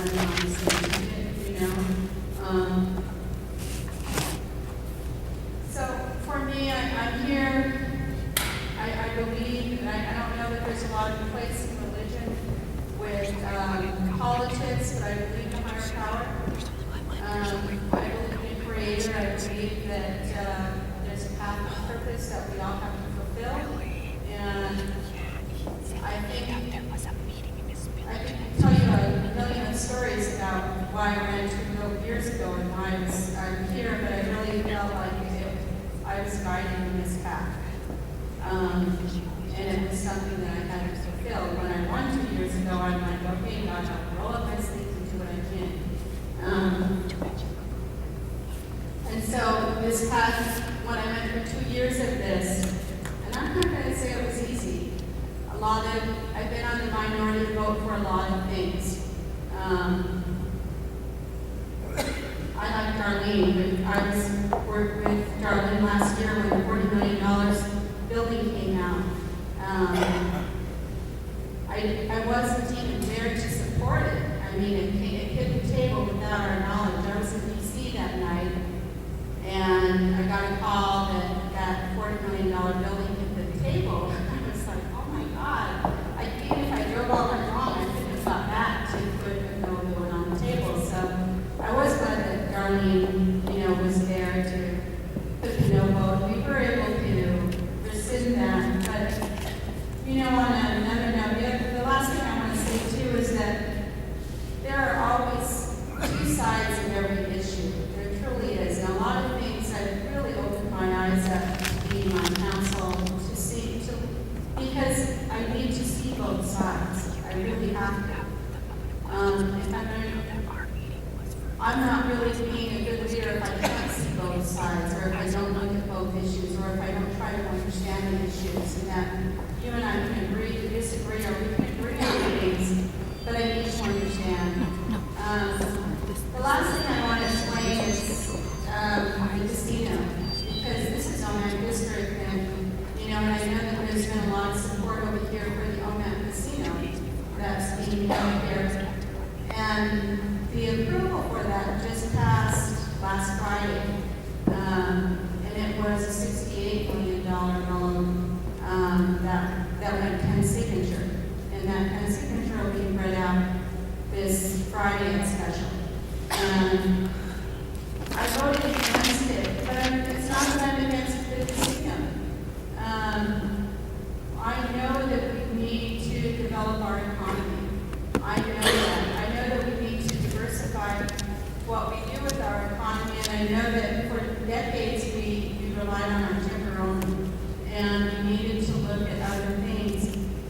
running on the same unit, you know. So for me, I'm here. I believe, and I don't know that there's a lot of place in religion with politics, but I believe in a higher power. I believe in a creator. I believe that there's a path of purpose that we all have to fulfill. And I think I can tell you a million stories about why I ran 2 years ago and why I'm here, but I really felt like I was guided in this path. And it was something that I had to fulfill. When I won 2 years ago, I'm like, okay, God, I'll roll up my sleeves and do what I can. And so this past, when I went through 2 years of this, and I'm not going to say it was easy. I've been on the minority vote for a lot of things. I like Darlene. I worked with Darlene last year when the $40 million building came out. I wasn't even there to support it. I mean, it hit the table without our knowledge. I was in C.B.C. that night, and I got a call that $40 million building hit the table. I was like, oh my God. Even if I drove all night long, I couldn't have got back to put a no vote on the table. So I was glad that Darlene, was there to put the no vote. We were able to rescind that. But, on another note, the last thing I want to say too is that there are always 2 sides of every issue. There truly is. And a lot of things I've really opened my eyes up being on council because I need to see both sides. I really have to. I'm not really being a good leader if I can't see both sides, or if I don't look at both issues, or if I don't try to understand the issues, and that you and I can agree to disagree, or we can agree on things, but I need to understand. The last thing I want to explain is the casino, because this is OMAC district, and I know that there's been a lot of support over here for the OMAC casino that's being held here. And the approval for that just passed last Friday. And it was a $68 million loan that went Penn signature. And that Penn signature will be read out this Friday at special. And I voted against it, but it's not that I'm against the casino. I know that we need to develop our economy. I know that. I know that we need to diversify what we do with our economy, and I know that for decades we relied on our timber only, and we needed to look at other things.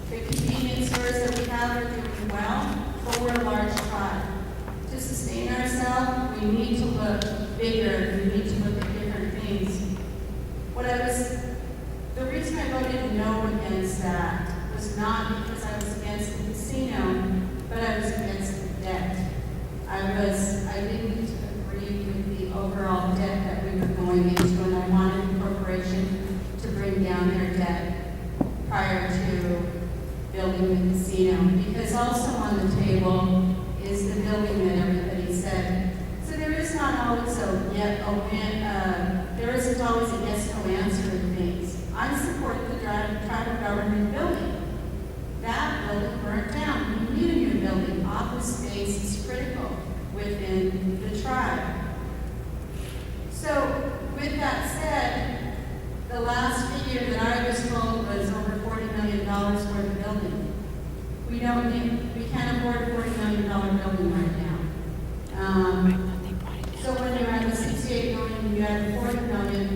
The convenience stores that we have are doing well, but we're a large tribe. To sustain ourselves, we need to look bigger. We need to look at different things. The reason I voted no against that was not because I was against the casino, but I was against the debt. I didn't agree with the overall debt that we were going into, and I wanted the corporation to bring down their debt prior to building the casino. Because also on the table is the building that everybody said. So there is not always there isn't always a yes/no answer to things. I support the tribal government building. That building burnt down. We need a new building. Office space is critical within the tribe. So with that said, the last figure that I was told was over $40 million for the building. We can't afford a $40 million building right now. So when you're at the $68 million, you add $40 million.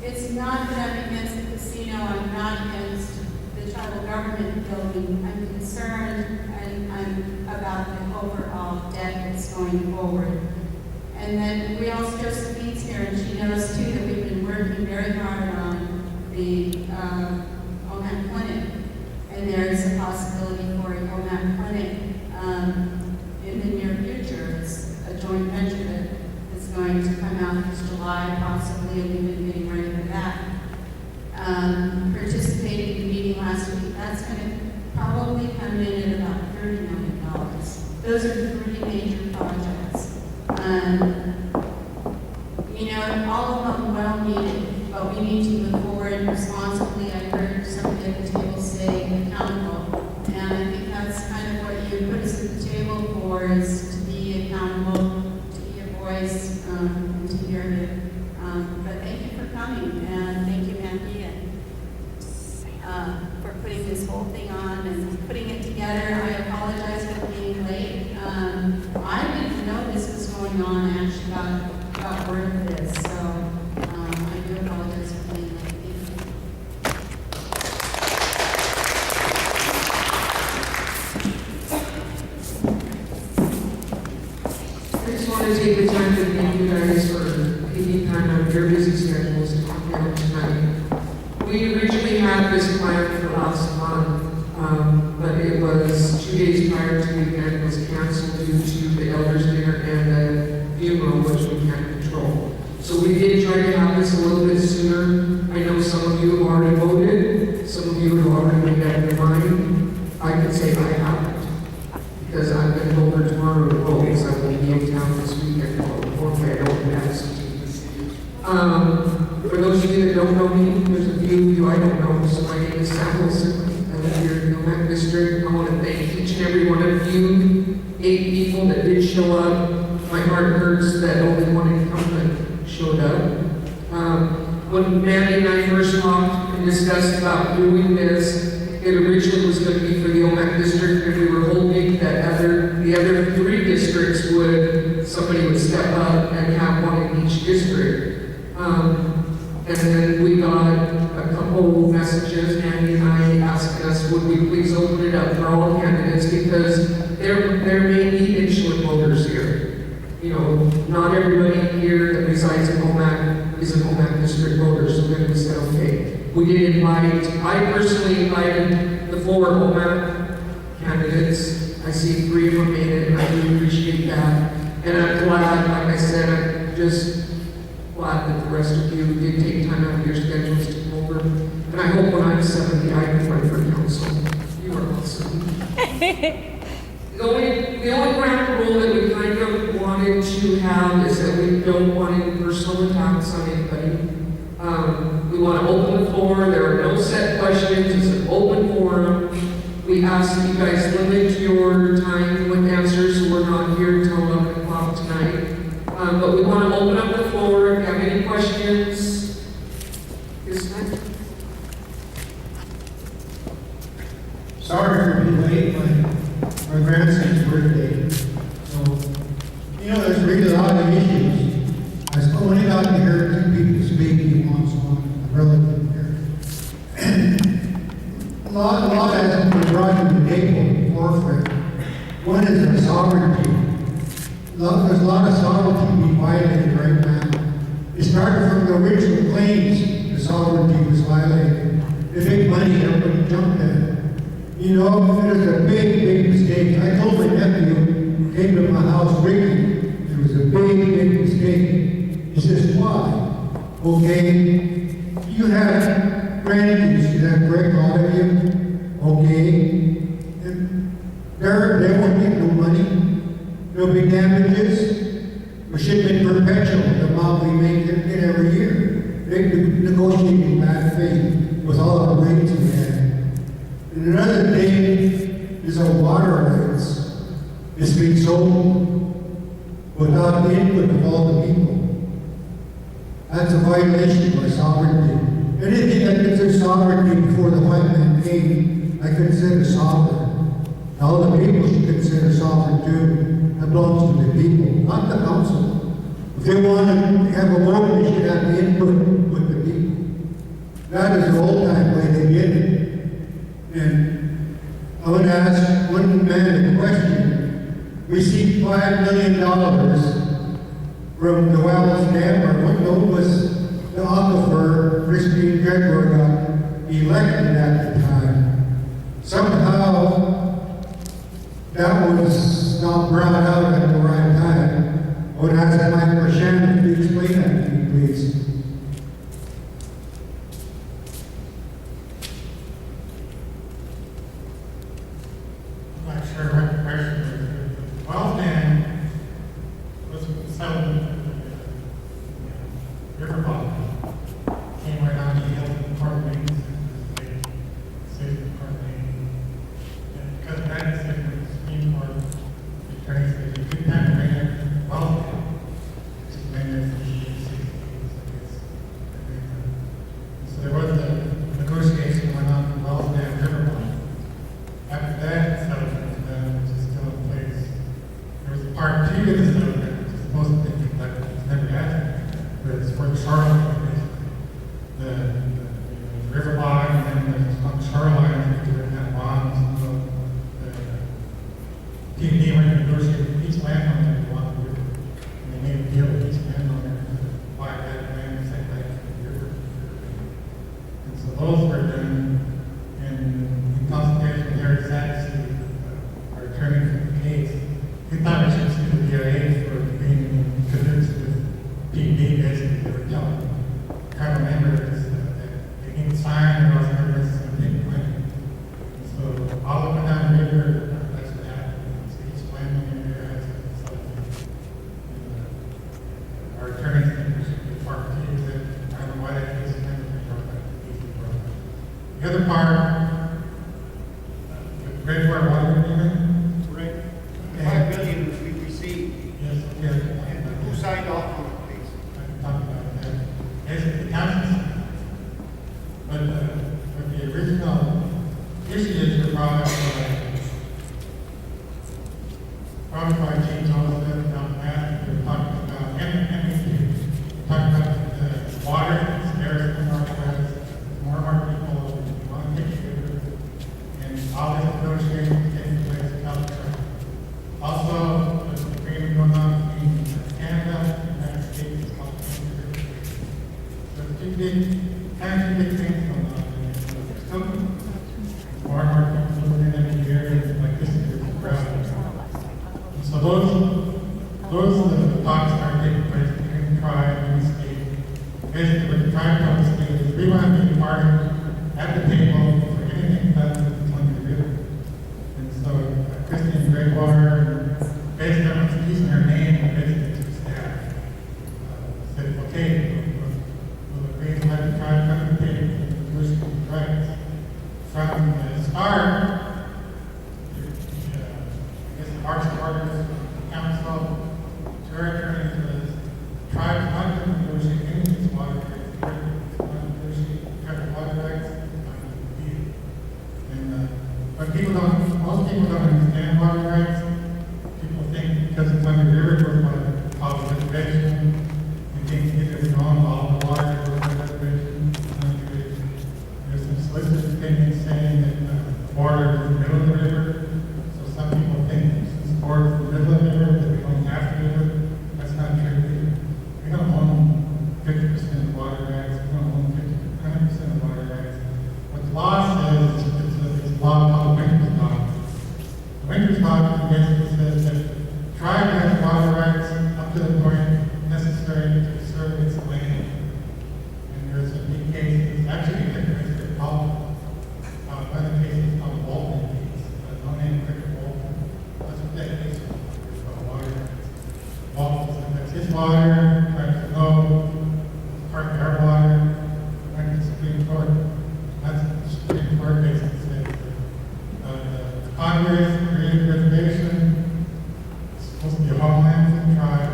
It's not that I'm against the casino. I'm not against the tribal government building. I'm concerned about the overall debt that's going forward. And then we also, Josephine's here, and she knows too that we've been working very hard on the OMAC clinic. And there's a possibility for a OMAC clinic in the near future. It's a joint venture that is going to come out this July, possibly, and we've been getting ready for that. Participated in the meeting last week, that's going to probably come in at about $30 million. Those are three major projects. You know, all of them well needed, but we need to move forward responsibly. I heard somebody at the table say accountable, and I think that's kind of what you put us at the table for, is to be accountable, to be your voice, and to hear it. But thank you for coming, and thank you, Andy, and for putting this whole thing on and putting it together. I apologize for being late. I didn't know this was going on. I actually got word of this, so I do apologize for being late. I just want to take the time to thank you guys for taking time out of your busy schedules to come here tonight. We originally had this plan for last month, but it was 2 days prior to the event, was canceled due to the elders dinner and the funeral, which we can't control. So we did try to have this a little bit sooner. I know some of you have already voted, some of you have already made up your mind. I can say I haven't, because I've been told there tomorrow to vote, because I will be in town this weekend, hopefully I don't have C.B.C. For those of you that don't know me, there's a few of you I don't know, so my name is Sam Wilson. I live here in the Mac District. I want to thank each and every one of you, 8 people that did show up. My heart hurts that only one incumbent showed up. When Mandy and I first talked and discussed about doing this, it originally was going to be for the OMAC district, and we were hoping that the other 3 districts somebody would step up and have one in each district. And then we got a couple messages, Andy and I asking us, would we please open it up for all candidates, because there may be insular voters here. You know, not everybody here that resides in OMAC is an OMAC district voter, so then we said, okay. We did I personally invited the 4 OMAC candidates. I see 3 of them made it, and I really appreciate that. And I'm glad, like I said, I'm just glad that the rest of you did take time out of your schedules to come over. And I hope when I'm 70, I can run for council. You are awesome. The only ground rule that we kind of wanted to have is that we don't want any personal attacks on anybody. We want to open the floor. There are no set questions. It's an open forum. We ask that you guys limit your time with answers, so we're not here until 11 o'clock tonight. But we want to open up the floor. If you have any questions, this time. Sorry for being late. My grandson's birthday. So, you know, there's really a lot of issues. I only got to hear 2 people speak once on a relative here. And a lot has been brought to the table forefront. One is our sovereignty. There's a lot of sovereignty being violated right now. It started from the original claims the sovereignty was violated. The big money everybody jumped at. You know, it was a big mistake. I told my nephew who came to my house, Ricky, it was a big mistake. He says, why? Okay, you have grandkids, is that correct, all of you? Okay. And they won't get no money. There'll be damages. It should have been perpetual, the amount we make it every year. They've been negotiating bad faith with all the rates we had. And another thing is our water rights. It's been sold without the input of all the people. That's a violation of our sovereignty. Anything that considers sovereignty before the white man came, I consider sovereign. All the people should consider sovereign too. That belongs to the people, not the council. If they want to have a vote, they should have the input with the people. That is the old time way they did it. And I would ask one man a question. We received $5 million from the Wells Dam, or what was the aquifer Christine Gregor got elected at the time. Somehow, that was not brought out at the right time. I would ask Michael Shannon to explain that to me, please. I'm not sure what question because you couldn't have a mayor, well, it's a mayor from the C.B.C. So there was a negotiation went on in Wells Dam Riverline. After that settlement was done, which is still in place, there was a part two of the settlement, which is supposed to be conducted, it's never happened, but it's for the shoreline, basically. The river line, and then on the shoreline, they were in bonds, so the P&D went to negotiate with each landowner who wanted the river. And they made a deal with each landowner to buy that land, same land for the river. And so those were done in consultation with Harry Sachs, our attorney for the case. He thought we should sue the DRA for being in cahoots with P&D, basically. They were telling tribal members that they need to sign or else everybody's going to take money. And so all up and down the river, that's what happened. So each landowner there has a settlement. Our attorneys think we should be part two of it. I don't know why that case is never been brought back. The other part, the Great Water Agreement. Right. The $5 billion which we received, Yes, yes. and who signed off on it, please? I can talk about that. Yes, the council. But the original issues were brought up probably by James Olson, Don Matt, we were talking about, and talking about the water that's scarce in the Northwest, more and more people want to take it, and all this negotiating taking place in California. Also, there's an agreement going on between Canada and the United States, it's called the There's two big things going on. There's still more and more people moving in every year, like this is the crowd. So those are the talks that are taking place between the tribe and the state. Basically, what the tribe told the state is we want to be part at the table for anything done with the Columbia River. And so Christian Greatwater, basically everyone's using her name and basically to staff, said, okay, we'll agree to let the tribe come to the table and negotiate these rights. From the start, I guess the March orders from the council to our attorneys was the tribe's not going to negotiate any of these water rights. It's not going to negotiate tribal water rights. It's not going to be it. And but most people don't understand water rights. People think because it's on the river, goes by all the reservation, and think it's wrong, all the water goes by reservation. There's some solicitor's opinions saying that the border is in the middle of the river. So some people think since the border is in the middle of the river, that we don't have the river. That's not true either. We don't own 50% of the water rights. We don't own 100% of the water rights. What the law says is it's a law called the Winters Law. The Winters Law basically says that the tribe has water rights up to the point necessary to serve its land. And there's a big case, it's actually called, one of the cases called Walton case, no name Cricket Walton. That's what that case is about water rights. Walton said that's his water, trying to know, part of our water, went to the Supreme Court. That's what the Supreme Court basically said. Congress created a reservation. It's supposed to be a homeland for the tribe.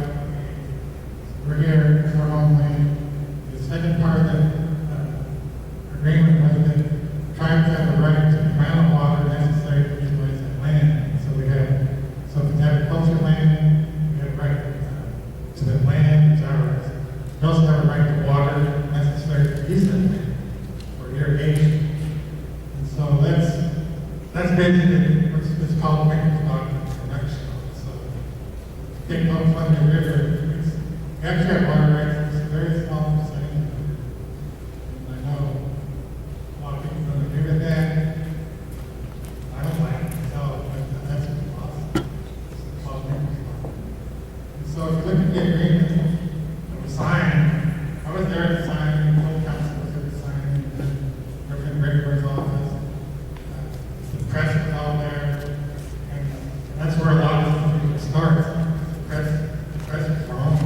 We're here, it's our homeland. The second part of the agreement was that tribes have a right to the amount of water necessary to utilize that land. So if it's agricultural land, we have a right to the land, it's ours. We also have a right to water necessary to use that land for irrigation. And so that's basically what's called Winters Doctrine in a nutshell. So take no fund the river. We actually have water rights. It's a very small percentage of it. And I know a lot of people don't agree with that. I don't like it myself, but that's what the law says. It's called Winters Doctrine. And so if you look at the agreement that was signed, I was there to sign, the whole council was there to sign, and Reverend Gregory's office. The press was all there, and that's where a lot of it starts. The press is wrong.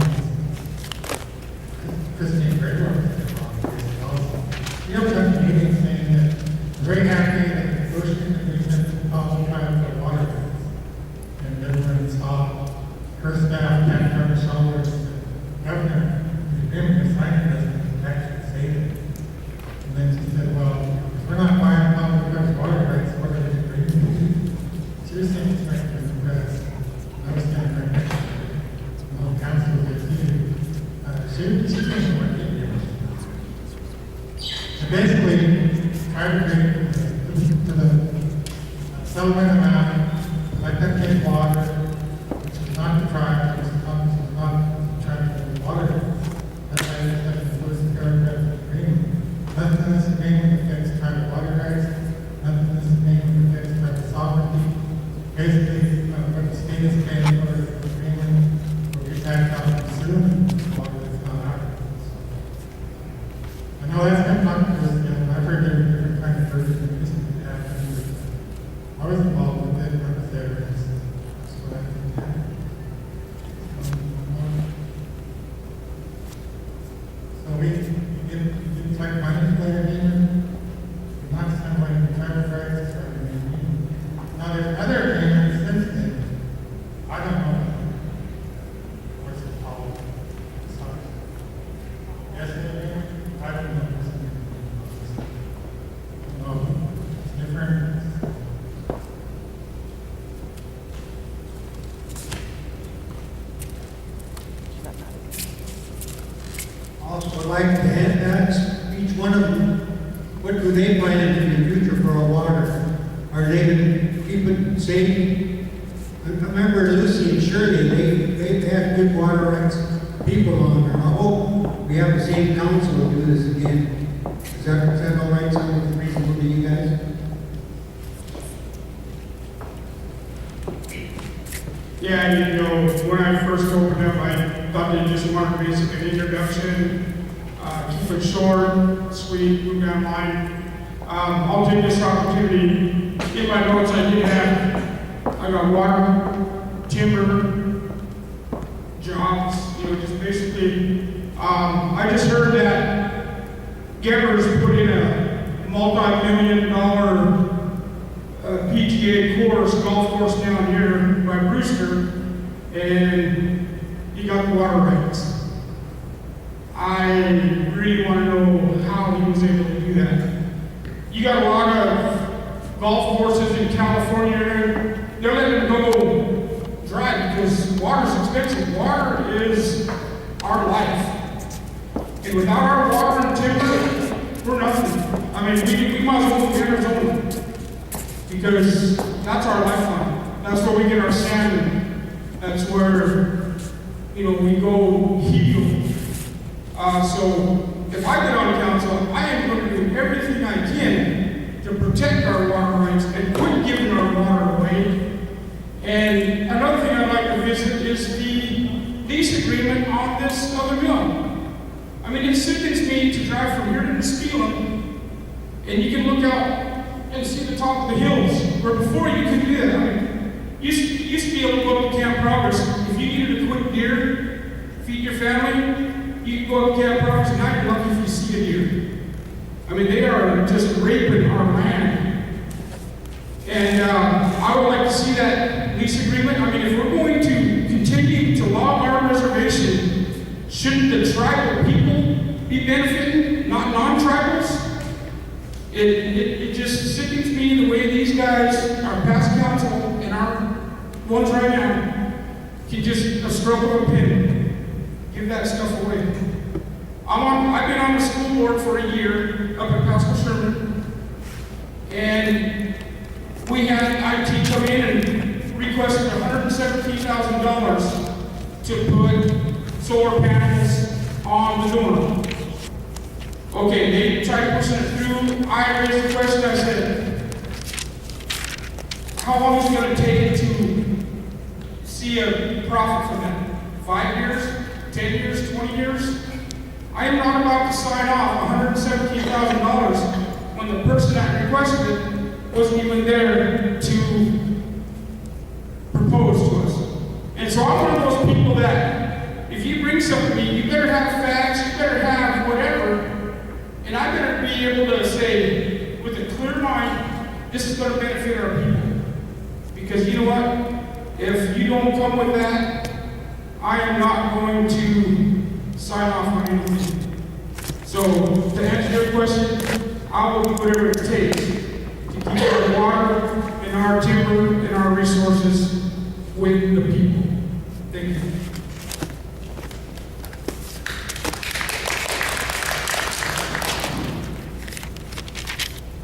settlement amount, let them get water, which is not the tribe, which is not trying to water. That's why I said the first paragraph of the agreement. Nothing in this agreement affects tribal water rights, nothing in this agreement affects tribal sovereignty. Basically, what the state is paying for the agreement, will get back out and consume water that's not ours. I know that's been controversial, and I've heard different kinds of versions of this happen. I was involved with it, I was there, and that's what I think happened. So we get like money for the agreement, not somebody private rights or anything. Now there's other agreements since then. I don't know. What's it called? Sorry. Yes, agreement? I don't know. No, it's different. Also like to add that, each one of them, what do they plan in the future for our water? Are they going to keep it safe? I remember Lucy and Shirley, they've had good water rights people on there. I hope we have the same council to do this again. Is that all right? Sounds reasonable to you guys? Yeah, you know, when I first opened up, I thought they just wanted basic an introduction, keep it short, sweet, move down the line. I'll take this opportunity. In my notes, I got water, timber, jobs, you know, just basically. I just heard that Gebber's put in a multi-million-dollar PGA course, golf course down here by Brewster, and he got the water rights. I really want to know how he was able to do that. You got a lot of golf courses in California, they're letting them go dry because water's expensive. Water is our life. And without our water and timber, we're nothing. I mean, we might as well move to Arizona because that's our lifeline. That's where we get our salmon. That's where, you know, we go heal. So if I get on council, I am going to do everything I can to protect our water rights and quit giving our water away. And another thing I'd like to visit is the lease agreement on this other mill. I mean, it sickens me to drive from here to Nispelem, and you can look out and see the top of the hills, where before you could do that. I mean, you used to be able to go up to Camp Progress. If you needed a quick deer, feed your family, you could go up to Camp Progress, and now you're lucky if you see a deer. I mean, they are just raping our land. And I would like to see that lease agreement. I mean, if we're going to continue to log our reservation, shouldn't the tribal people be benefiting, not non-tribals? It just sickens me the way these guys, our past council and our ones right now, can just a stroke of a pen give that stuff away. I've been on the school board for a year up at Pascal Sherman, and we had IT come in and requested $117,000 to put solar panels on the dorm. Okay, they tried to push it through. I raised the question, I said, how long is it going to take to see a profit from that? 5 years? 10 years? 20 years? I am not about to sign off $117,000 when the person that requested it wasn't even there to propose to us. And so I'm one of those people that if you bring something to me, you better have facts, you better have whatever. And I better be able to say, with a clear mind, this is going to benefit our people. Because you know what? If you don't come with that, I am not going to sign off on anything. So, to answer your question, I will do whatever it takes to keep our water and our timber and our resources with the people. Thank you.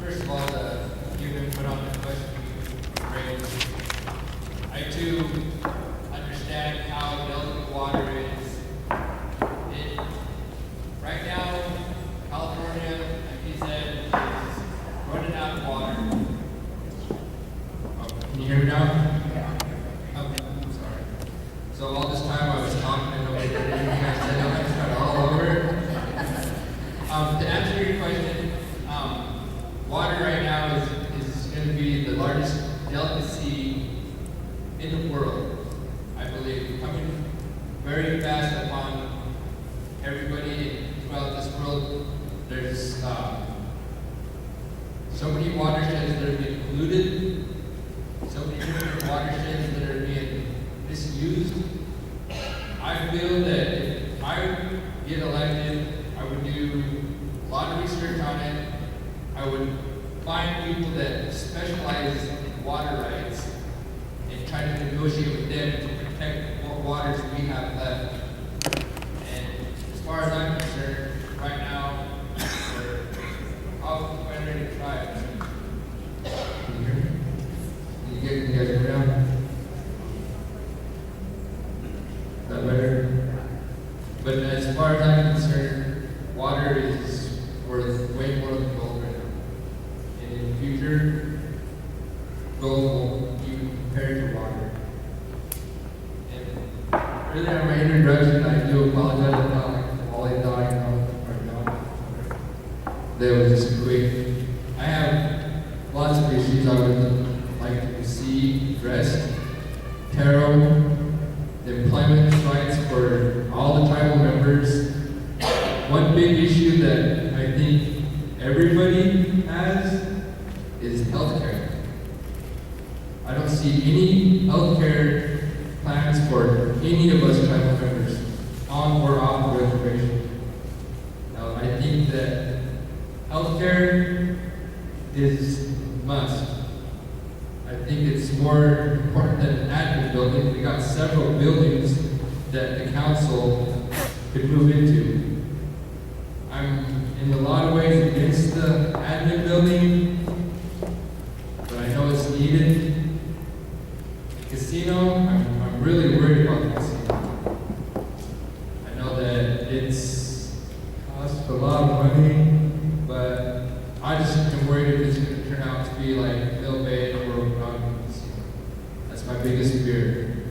First of all, you've been put on the question. to understand how delicate water is. Right now, California, like he said, is running out of water. Oh, can you hear me now? Okay, I'm sorry. So all this time I was talking and nobody heard anything I said. I just got all over. To answer your question, water right now is going to be the largest delicacy in the world, I believe, coming very fast upon everybody throughout this world. There's so many watersheds that are being polluted, so many different watersheds that are being misused. I feel that if I get elected, I would do a lot of research on it. I would find people that specialize in water rights and try to negotiate with them to protect what waters we have left. And as far as I'm concerned, right now, I'm ready to try it. Can you hear me? Can you guys hear me now? Is that better? But as far as I'm concerned, water is worth way more than gold right now. And in the future, gold will be compared to water. And really on my introduction, I do apologize about like falling down or not. That was just quick. I have lots of issues I would like to see addressed. Tarot, the employment rights for all the tribal members. One big issue that I think everybody has is healthcare. I don't see any healthcare plans for any of us tribal members on or off the reservation. Now, I think that healthcare is a must. I think it's more important than an admin building. We got several buildings that the council could move into. I'm in a lot of ways against the admin building, but I know it's needed. Casino, I'm really worried about the casino. I know that it's cost a lot of money, but I just am worried if it's going to turn out to be like Phil Bay or Oregon Casino. That's my biggest fear.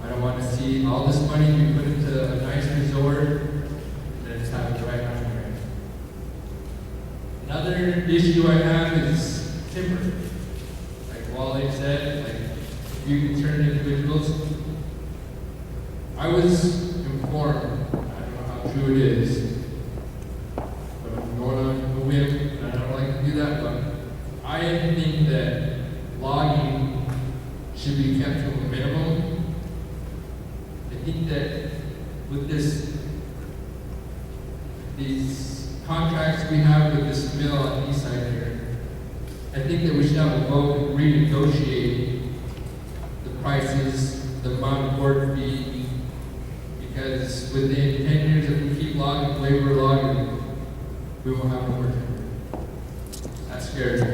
I don't want to see all this money be put into a nice resort and then just have it right on the ground. Another issue I have is timber. Like Wally said, like if you can turn individuals. I was informed, I don't know how true it is, but I'm going on a whim, and I don't like to do that, but I think that logging should be kept to a minimum. I think that with these contracts we have with this mill on the east side here, I think that we should have a vote and renegotiate the prices, the amount of board fee, because within 10 years, if we keep logging, labor logging, we won't have no more timber. That scares me.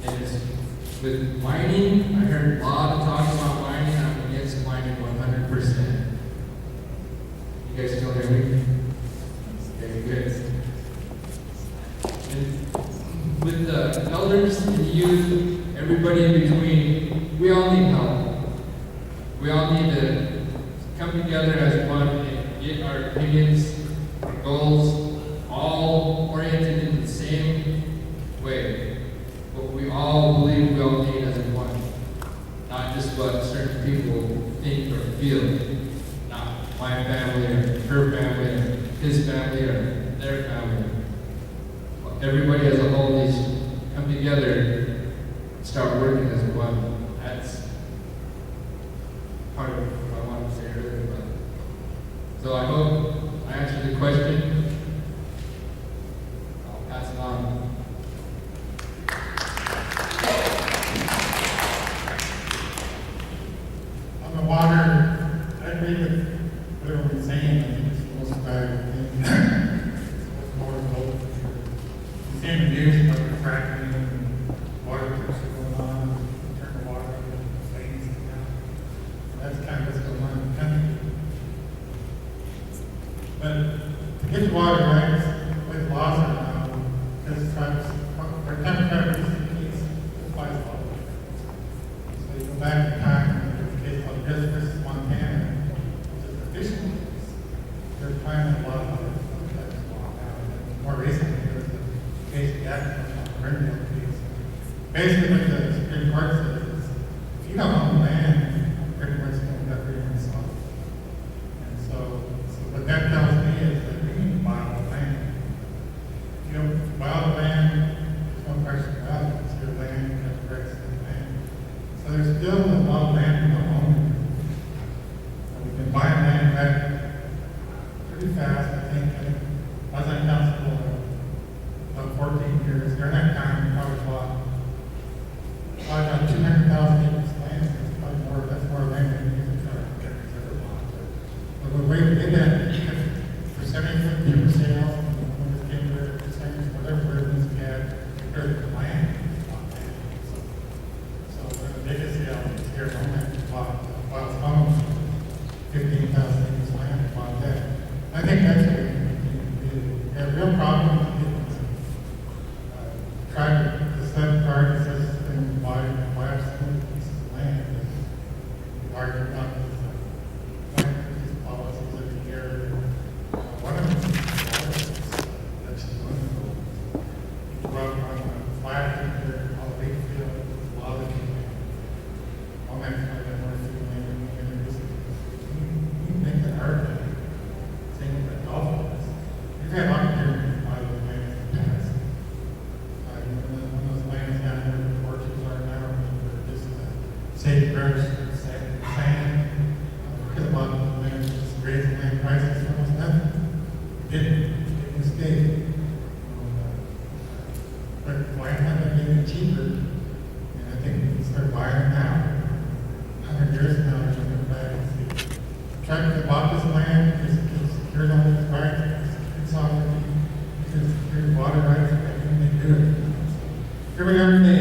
And with mining, I heard a lot of talk about mining, and I'm against mining 100%. You guys still hear me? Okay, good. And with the elders and the youth, everybody in between, we all need help. We all need to come together as one and get our opinions, our goals, all oriented in the same way. What we all believe we all need as one. Not just what certain people think or feel. Not my family or her family or his family or their family. Everybody as a whole needs to come together and start working as one. That's part of what I wanted to say earlier. So I hope I answered the question. I'll pass it on. On the water, I agree with what everyone's saying. I think it's the most valuable thing. It's more gold for sure. You see in the news about the fracking and water trips going on, turn the water basically like the Supreme Court says, is if you don't own land, pretty much don't have freedom of thought. And so what that tells me is that we need to buy all the land. You know, buy all the land, there's no question about it, it's your land, you have to rights to the land. So there's still a lot of land we don't own. And we've been buying land back pretty fast, I think. I was on council about 14 years. During that time, we probably bought about 200,000 acres of land. It's probably more, that's more land than you can try to get reserve on. But the way we did that, for 70-50 for sale, when it came to the percentage, whatever burdens we had, we heard the land. So the biggest sale is here in Homeland, we bought Wild Funnel, 15,000 acres of land, we bought that. I think that's what we have a real problem with trying to set targets and buy absolute pieces of land and argue about this land use policies every year. One of them is that's wonderful. You go out on a flat here, all the big field, a lot of people. All that kind of more field land and we make that hard. Same with the golf course. We've had opportunities to buy those lands in the past. When those lands down there where the orchards are now, they're just safe brush, sand. Because a lot of the land just raising land prices for almost nothing. We didn't. It was mistake. But land hasn't been getting cheaper. And I think we can start buying it now. 100 years from now, we're going to go back and see. Trying to bought this land, it's secured all its rights, it's sovereignty, it's secured water rights, everything they do it. Every other day,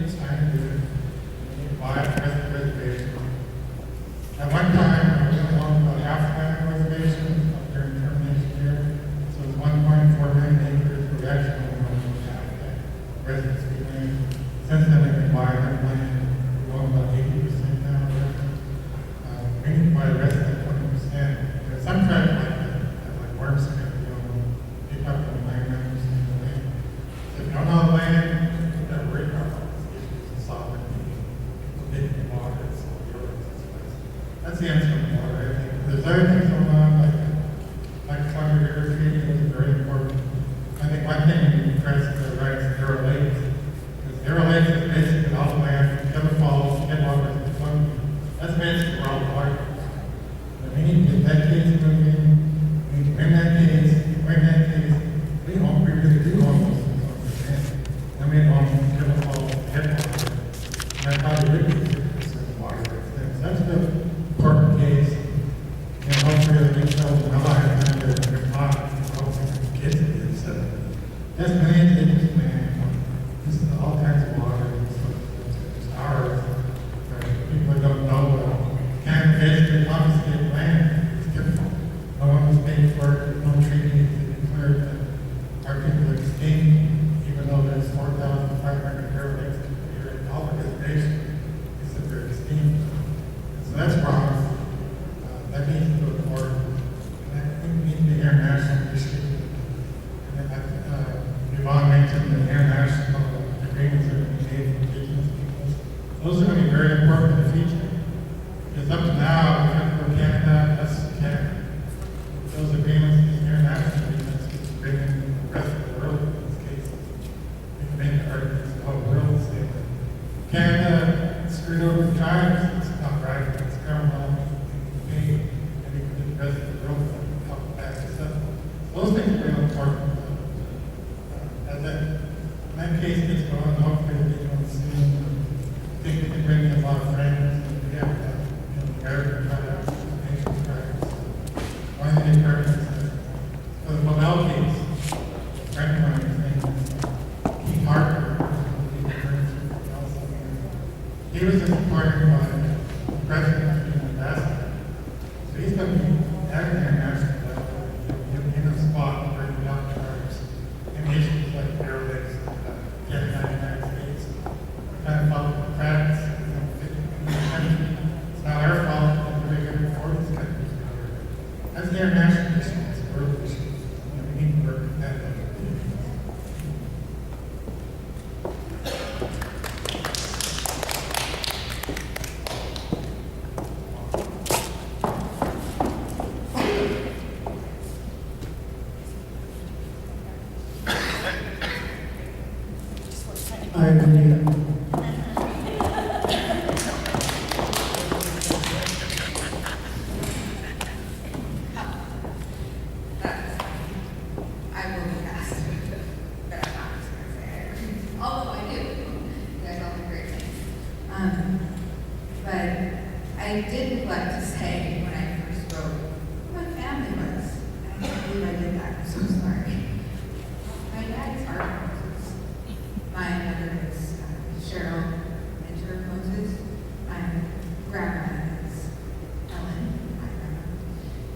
it's time to do it. You buy it, rest of the reservation. At one time, I was along about half the reservation up there in termination here. So it was 1.4 million acres, we actually only own about half that residency land. Since then, I've been buying that land, we own about 80% now. We need to buy the rest of that 20%. There's some tribes like Worms, pick up on land owners and the land. So if you don't know the land, you got to worry about issues of sovereignty, people taking the water, so that's the answer on the water. I think there's other things going on, like Columbia River Treaty, which is very important. I think one thing we need to address is the rights of Narrow Lakes. Because Narrow Lakes is basically all the land from Kevin Falls, Headwaters, and Columbia. That's basically where all the water goes. We need to get that case moving. We need to win that case. Win that case. We really do own those things. And we own chemical headwaters. And that's probably really the water things. That's the important case. And hopefully the details of my life and their lives, hopefully the kids do. So that's millions of acres of land. This is all kinds of water. It's ours. People don't know can't basically confiscate land. It's difficult. No one was paid for it. No treaty declared that our people are extinct, even though there's 4,500 derelict here in all the reservation. They said they're extinct. And so that's wrong. That needs to go to court. And we need to be international issues. And Yvonne mentioned the international agreements that we made with indigenous peoples. Those are going to be very important in the future. Because up to now, we have to go to Canada, that's Canada. Those agreements, these international agreements, is bringing the rest of the world in this case. We can make the arguments the whole world say that Canada screwed over the tribes, it's not right, it's criminal, it's paid, and we can get the rest of the world to help back us up. Those things are really important. As that case gets going, hopefully we'll get going soon. I think we can bring in a lot of friends. We have American tribes, Asian tribes. One of the big purposes for the Mobile case, a friend of mine, his name is Keith Harper, he was just appointed by the president of the ambassador. So he's going to be at the international level, in a spot where the young tribes and issues like derelict, getting out of the United States, kind of follow the facts, it's not our fault that we're going to afford these countries. That's the international issue, it's a world issue. And we need to work with that. I will be asked, but I'm not just gonna say it. Although I do, you guys all do great things. But I did neglect to say when I first wrote who my family was. And I can't believe I did that. I'm so sorry. My dad is Art Moses. My mother is Cheryl Enter Moses. My grandma is Ellen, my grandma.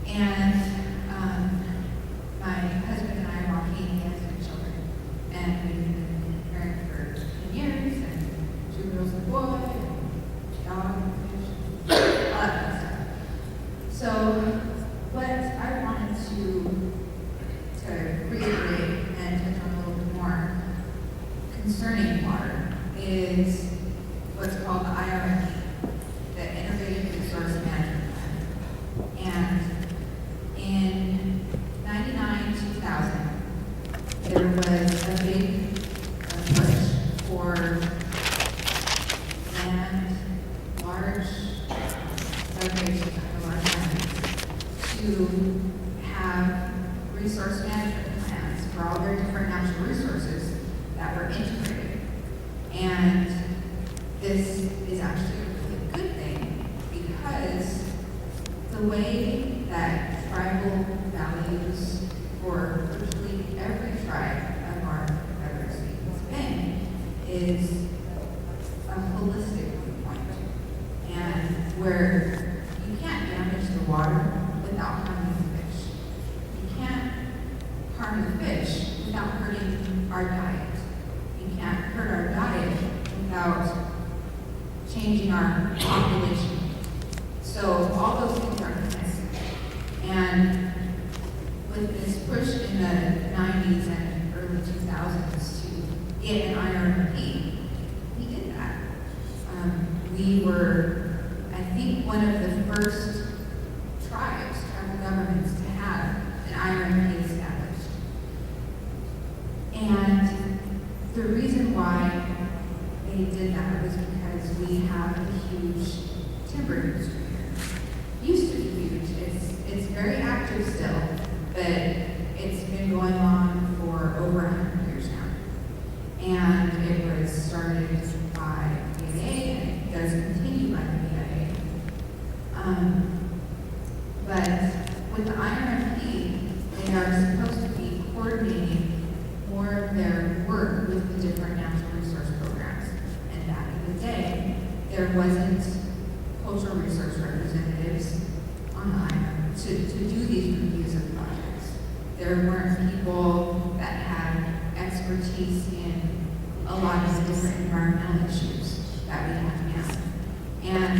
And my husband and I are walking as their children. And we've been married for 10 years, and 2 girls and a boy, and a dog, and a fish, all that kind of stuff. So what I wanted to reiterate and touch on a little bit more concerning water is what's called the IRMP, the Integrated Resource Management Plan. And in 99, 2000, there was a big push for land, large reservations, large lands, to have resource management plans for all their different natural resources that were integrated. And this is actually a really good thing because the way that tribal values for virtually every tribe of our Confederacy has been is a holistic viewpoint, and where you can't damage the water without harming the fish. You can't harm the fish without hurting our diet. You can't hurt our diet without changing our population. So all those things are connected. And with this push in the 90s and early 2000s to get an IRMP, we did that. We were, I think, one of the first tribal governments to have an IRMP established. And the reason why they did that was because we have a huge timber industry here. Used to be huge. It's very active still, but it's been going on for over 100 years now. And it was started by the VA, and it does continue by the VA. But with the IRMP, they are supposed to be coordinating more of their work with the different natural resource programs. And back in the day, there wasn't cultural resource representatives on the island to do these reviews of projects. There weren't people that had expertise in a lot of different environmental issues that we have now. And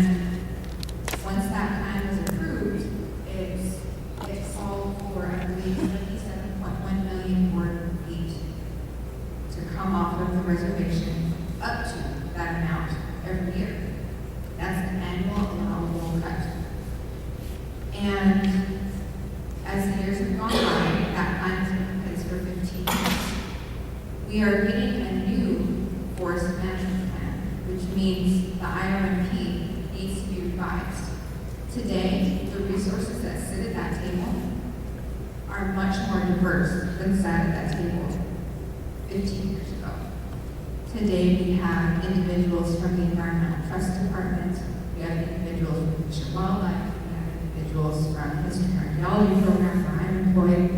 once that plan was approved, it called for, I believe, 77.1 million board feet to come off of the reservation up to that amount every year. That's an annual allowable cut. And as the years have gone by, that plan's been in place for 15 years. We are getting a new forest management plan, which means the IRMP needs to be revised. Today, the resources that sit at that table are much more diverse than sat at that table 15 years ago. Today, we have individuals from the Environmental Trust Department, we have individuals from Fish and Wildlife, we have individuals from the History and Archaeology Program where I'm employed,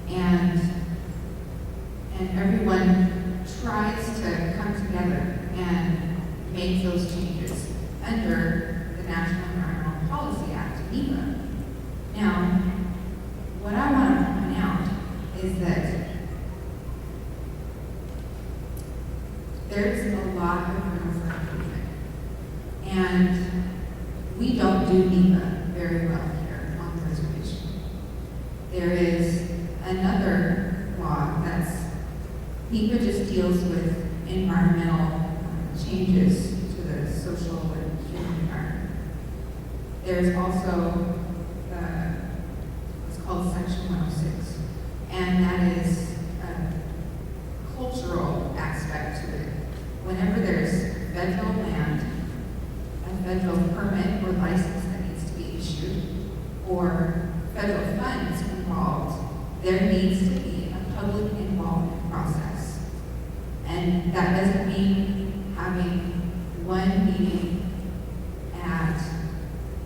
and everyone tries to come together and make those changes under the National Environmental Policy Act, NEPA. Now, what I want to point out is that there's a lot of room for improvement. And we don't do NEPA very well here on the reservation. There is another law that's, NEPA just deals with environmental changes to the social and human environment. There's also what's called Section 106, and that is a cultural aspect to it. Whenever there federal land, a federal permit or license that needs to be issued, or federal funds involved, there needs to be a public involvement process. And that doesn't mean having one meeting at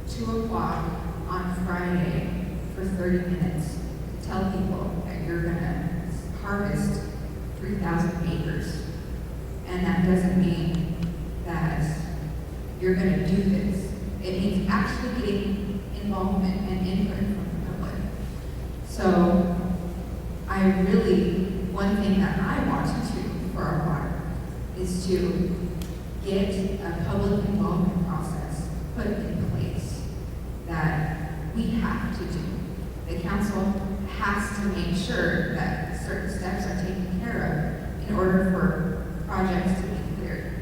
2 o'clock on Friday for 30 minutes to tell people that you're gonna harvest 3,000 acres. And that doesn't mean that you're gonna do this. It means actually getting involvement and input from the public. So one thing that I want to do for our water is to get a public involvement process put in place that we have to do. The council has to make sure that certain steps are taken care of in order for projects to be cleared.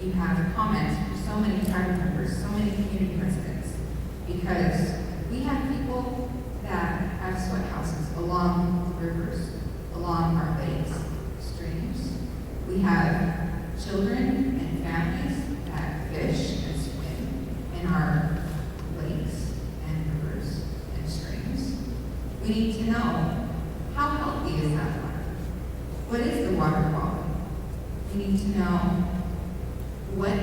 You have comments from so many tribal members, so many community residents, because we have people that have sweat houses along the rivers, along our lakes, streams. We have children and families that fish and swim in our lakes and rivers and streams. We need to know, how healthy is that water? What is the water quality? We need to know what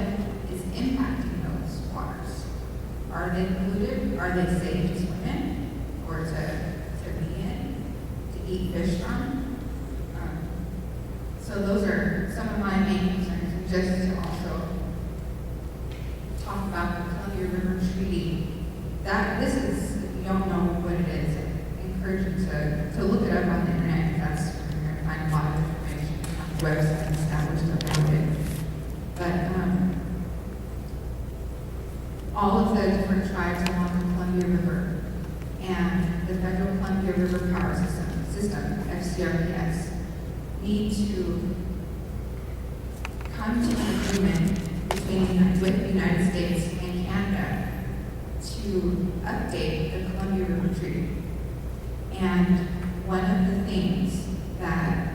is impacting those waters. Are they polluted? Are they safe to swim in or to be in, to eat fish from? So those are some of my main concerns. And just to also talk about the Columbia River Treaty, this is, if you don't know what it is, I encourage you to look it up on the internet. That's where you're going to find a lot of information on the website established about it. But all of the different tribes along the Columbia River and the Federal Columbia River Power System, FCRPS, need to come to an agreement with the United States and Canada to update the Columbia River Treaty. And one of the things that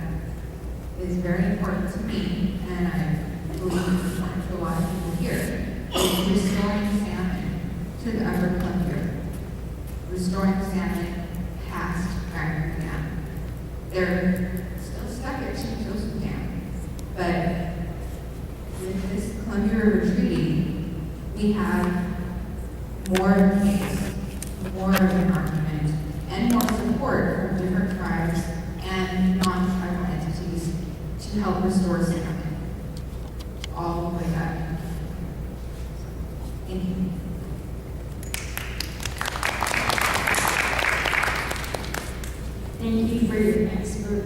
is very important to me, and I believe is important to a lot of people here, is restoring salmon to the Upper Columbia. Restoring salmon past Wagner Dam. They're still stuck at Chief Joseph Dam, but with this Columbia River Treaty, we have more of a case, more of an argument, and more support from different tribes and non-tribal entities to help restore salmon all the way up. Thank you. Thank you for your expert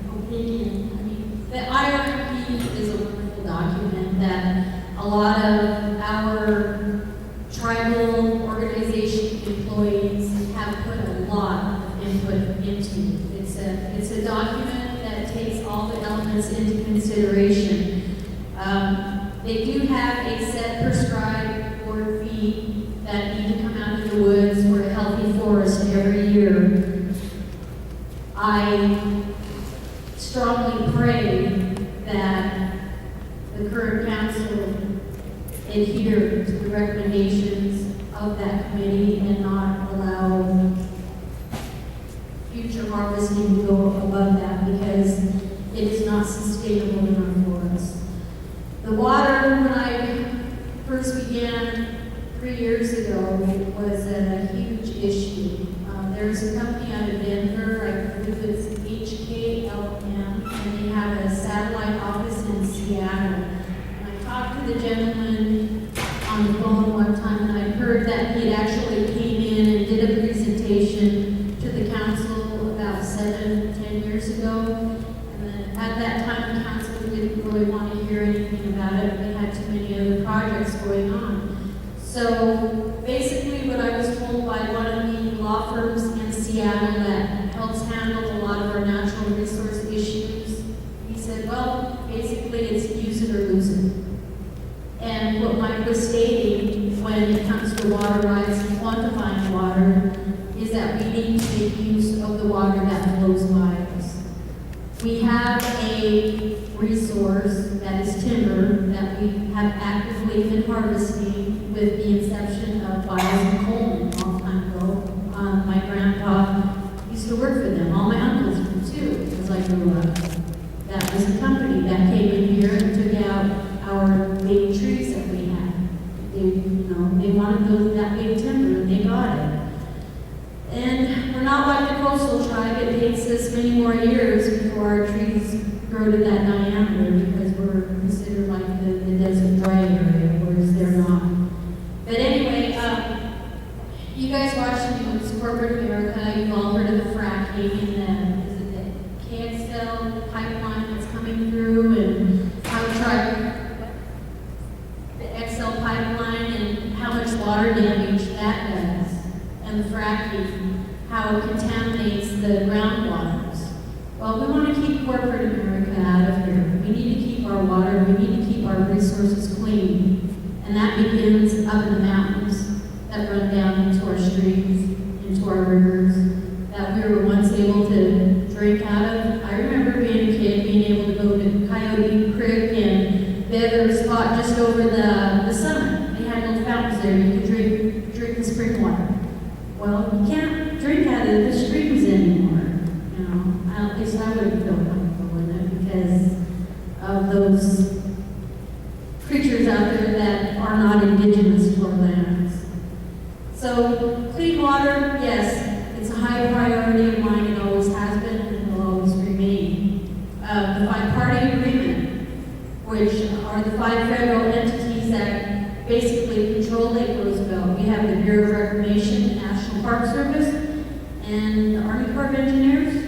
opinion. I mean, the IRP is a wonderful document that a lot of our tribal organization employees have put a lot of input into. It's a document that takes all the elements into consideration. They do have a set prescribed board fee that need to come out of the woods for a healthy forest every year. I strongly pray that the current council adhere to the recommendations of that committee and not allow future harvesting to go above that, because it is not sustainable in our forests. The water, when I first began 3 years ago, was a huge issue. There's a company out of Denver, I believe it's HKLM, and they have a satellite office in Seattle. And I talked to the gentleman on the phone one time, and I heard that he had actually came in and did a presentation to the council about 7-10 years ago. And then at that time, the council didn't really want to hear anything about it. They had too many other projects going on. So basically what I was told by one of the law firms in Seattle that helps handle a lot of our natural resource issues, he said, well, basically it's use it or lose it. And what Mike was stating when it comes to water rights and quantifying water is that we need to make use of the water that flows by us. We have a resource that is timber that we have actively been harvesting with the inception of Biles and Coleman a long time ago. My grandpa used to work for them. All my uncles did too, as I grew up. That was the company that came in here and took out our big trees that we had. They wanted that big timber, and they got it. And we're not like the coastal tribe. It takes us many more years before our trees grow to that diameter because we're considered like the desert dry area, whereas they're not. But anyway, you guys watch the news, corporate America. You've all heard of the fracking and is it the KXL pipeline that's coming through, and how the XL pipeline and how much water damage that does, and the fracking, how it contaminates the groundwaters. Well, we want to keep corporate America out of here. We need to keep our water, we need to keep our resources clean. And that begins up in the mountains that run down into our streams, into our rivers, that we were once able to drink out of. I remember being a kid, being able to go to Coyote Creek and the other spot just over the summer. They had little fountains there, you could drink the spring water. Well, you can't drink out of the streams anymore. At least I wouldn't feel comfortable with it because of those creatures out there that are not indigenous to our lands. So, clean water, yes, it's a high priority of mine. It always has been and will always remain. The five-party agreement, which are the 5 federal entities that basically control Lake Roosevelt. We have the Bureau of Reclamation, the National Park Service, and the Army Corps of Engineers.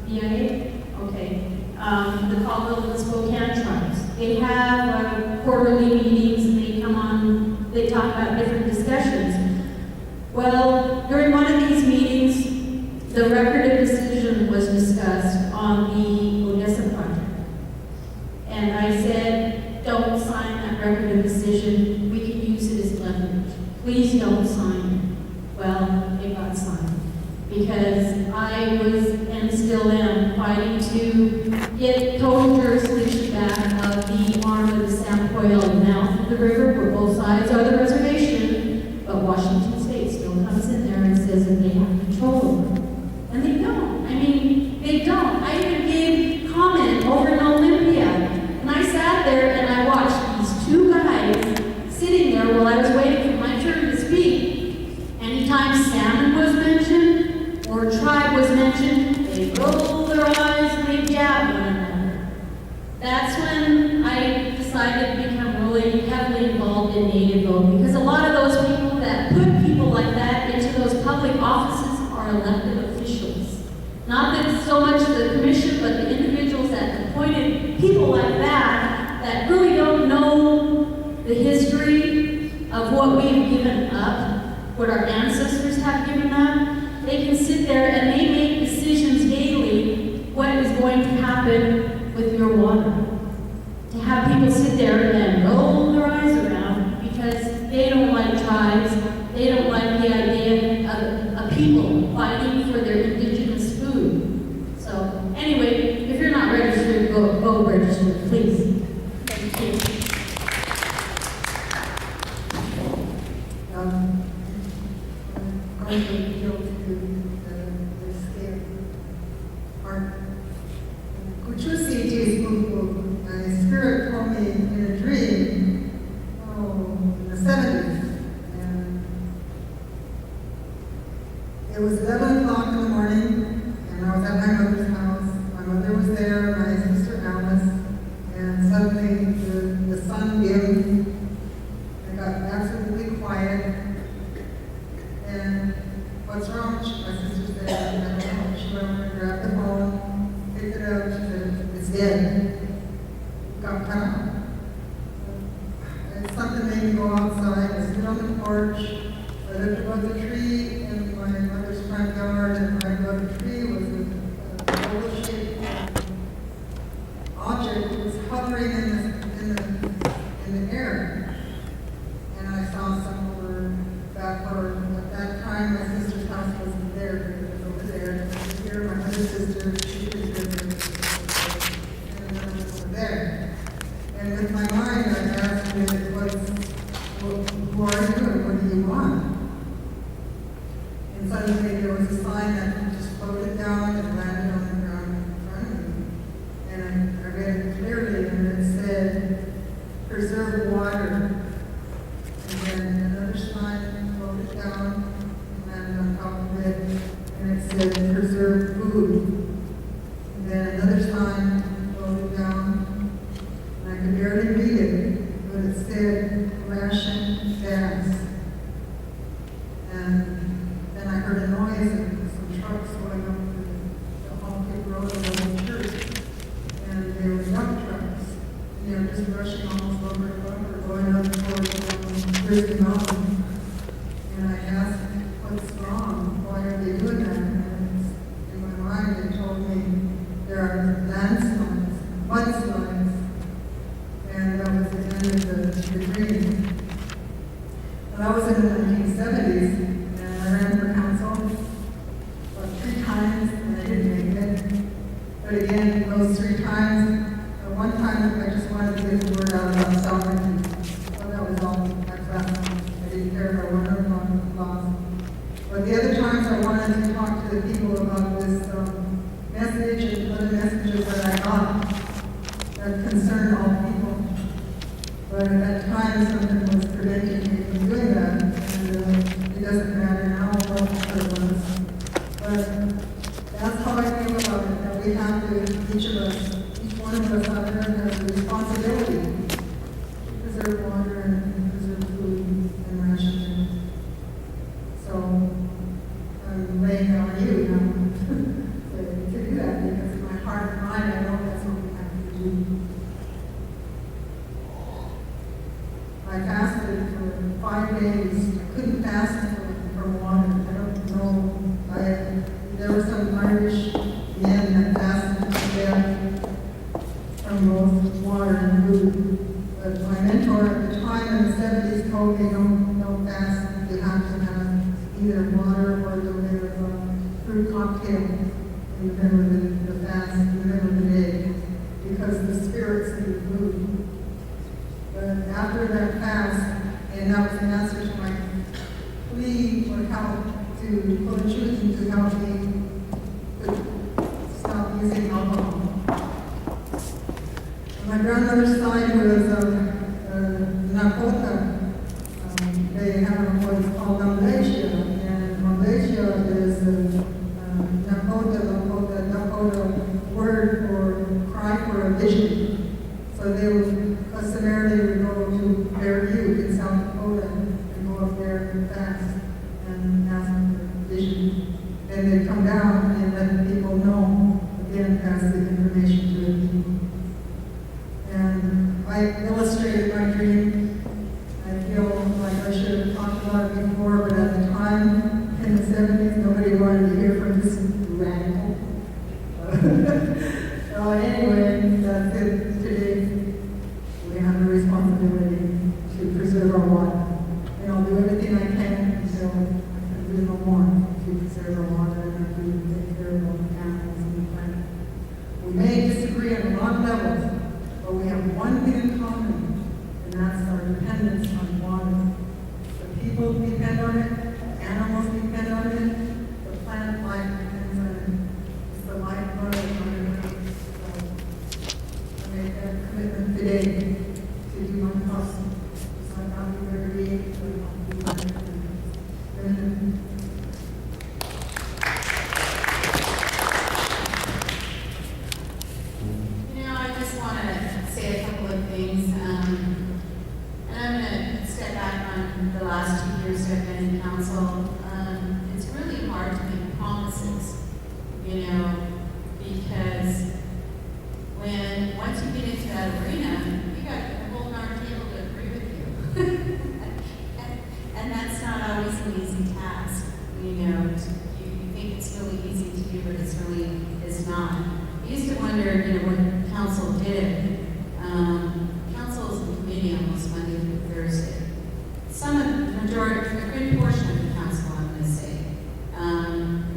BIA? Okay. The Colville and Spokane tribes. They have quarterly meetings and they come on, they talk about different discussions. Well, during one of these meetings, the record of decision was discussed on the Odessa project. And I said, don't sign that record of decision. We can use it as leverage. Please don't sign it. Well, it got signed. Because I was and still am fighting to get total jurisdiction back of the arm of the Sampoil mouth of the river, where both sides are the reservation, but Washington State still comes in there and says that they have control over it. And they don't. I mean, they don't. I even gave comment over in Olympia, and I sat there and I watched these 2 guys sitting there while I was waiting for my turn to speak. Anytime salmon was mentioned, or tribe was mentioned, they roll their eyes and they jab one another. That's when I decided to become really heavily involved in native vote, because a lot of those people that put people like that into those public offices are elected officials. Not that so much the commission, but the individuals that appointed people like that really don't know the history of what we've given up, what our ancestors have given up. They can sit there and they make decisions daily what is going to happen with your water. To have people sit there and roll their eyes around because they don't like tribes, they don't like the idea of people fighting for their indigenous food. So anyway, if you're not registered, go register, please. Thank you. Going to appeal to the state part. Kuchusi Jisbuku, my spirit told me in a dream, in the 70s, and it was 11 o'clock in the morning, and I was at my mother's house. My mother was there, my sister Alice, and suddenly the sun dimmed. It got absolutely quiet. And what's wrong? My sister said, I don't know. She went over and grabbed the phone, picked it up, she said, it's dead. It got cut off. And something made me go outside. I stood on the porch. I looked above the tree in my mother's front yard, and right above the tree was a oval-shaped object that was hovering in the air. And I saw some over backward. At that time, my sister's house wasn't there, but it was over there. I was here, my other sister, she was here, and I was over there. And with my mind, I asked him, who are you and what do you want? And suddenly there was a sign that just floated down and landed on the ground in front of me. And I read it clearly, and it said, preserve water. And then another sign floated down and landed on top of it, and it said, preserve food. And then another sign floated down, and I could barely read it, but it said, ration gas. And then I heard a noise and some trucks going up the Hallgate Road and the church. And they were dump trucks. And they were just rushing almost lumber to lumber, going up towards Grizzly Mountain. And I asked, what's wrong? Why are they doing that? And in my mind, they told me there are landslides, mudslides. And that was the end of the dream. When I was in the 1970s, and I ran for council about 3 times, and I didn't make it. But again, those 3 times, one time I just wanted to get the word out about sovereignty. Well, that was all I felt. I didn't care if I won or lost. But the other times I wanted to talk to the people about this message and other messages that I got that concerned all people. But at that time, something was preventing me from doing that, and it doesn't matter now what it was. But that's how I feel about it, that we have to, each of us, each one of us out there has a responsibility to preserve water and preserve food and rationing. So I'm laying it on you now to do that, because in my heart and mind, I know that's what we have to do. I fasted for 5 days. I couldn't fast from water. I don't know. There were some Irish men that fasted to death from both water and food. But my mentor at the time in the 70s told me, don't fast. You have to have either water or a little bit of a fruit cocktail in the middle of the fast, in the middle of the day, because the spirits need food. But after that fast, and that was an answer to my plea for help, for choosing to help me to stop using alcohol. On my grandmother's side was Nakota. They have what's called Malaysia, and Malaysia is Nakota word for cry for a vision. So they would customarily go to Fairview in South Dakota and go up there and fast and ask for vision. And they'd come down and let the people know, again, pass the information to the people. And I illustrated my dream. I feel like I should have talked about it before, but at the time, in the 70s, nobody wanted to hear from this radical. So anyway, that's it today. We have a responsibility to preserve our water. And I'll do everything I can until I can do no more to preserve our water and to take care of the animals and the planet. We may disagree on a lot of levels, but we have one thing in common, and that's our dependence on water. The people depend on it, the animals depend on it, the planet life depends on it. It's the lifeblood of Mother Earth. So I make that commitment today to do my part. So I thought we were ready to I just want to say a couple of things. And I'm going to step back on the last 2 years I've been in council. It's really hard to make promises, because once you get into that arena, you got the whole darn table to agree with you. and that's not always an easy task. You think it's really easy to do, but it's really is not. I used to wonder, what council did. Council is a committee almost Monday through Thursday. A good portion of the council, I'm going to say.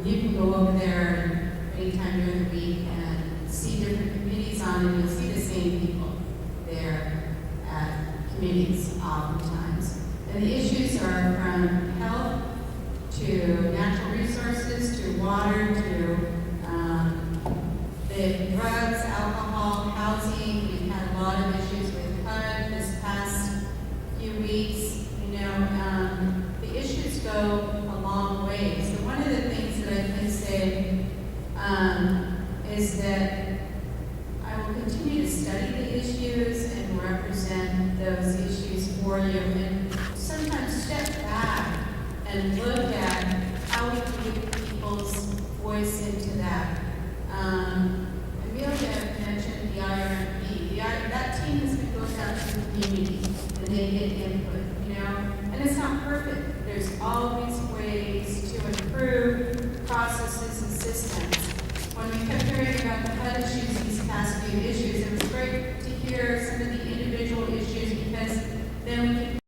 You can go over there anytime during the week and see different committees on, and you'll see the same people there. committees oftentimes. And the issues are from health to natural resources to water to the drugs, alcohol, housing. We've had a lot of issues with HUD this past few weeks. You know, the issues go a long way. So one of the things that I can say is that I will continue to study the issues and represent those issues for you, and sometimes step back and look at how we can get people's voice into that. Amelia mentioned the IRMP. That team has been goes out to the community and they get input, you know, and it's not perfect. There's always ways to improve processes and systems. When we kept hearing about the HUD issues, these past few issues, it was great to hear some of the individual issues because then we can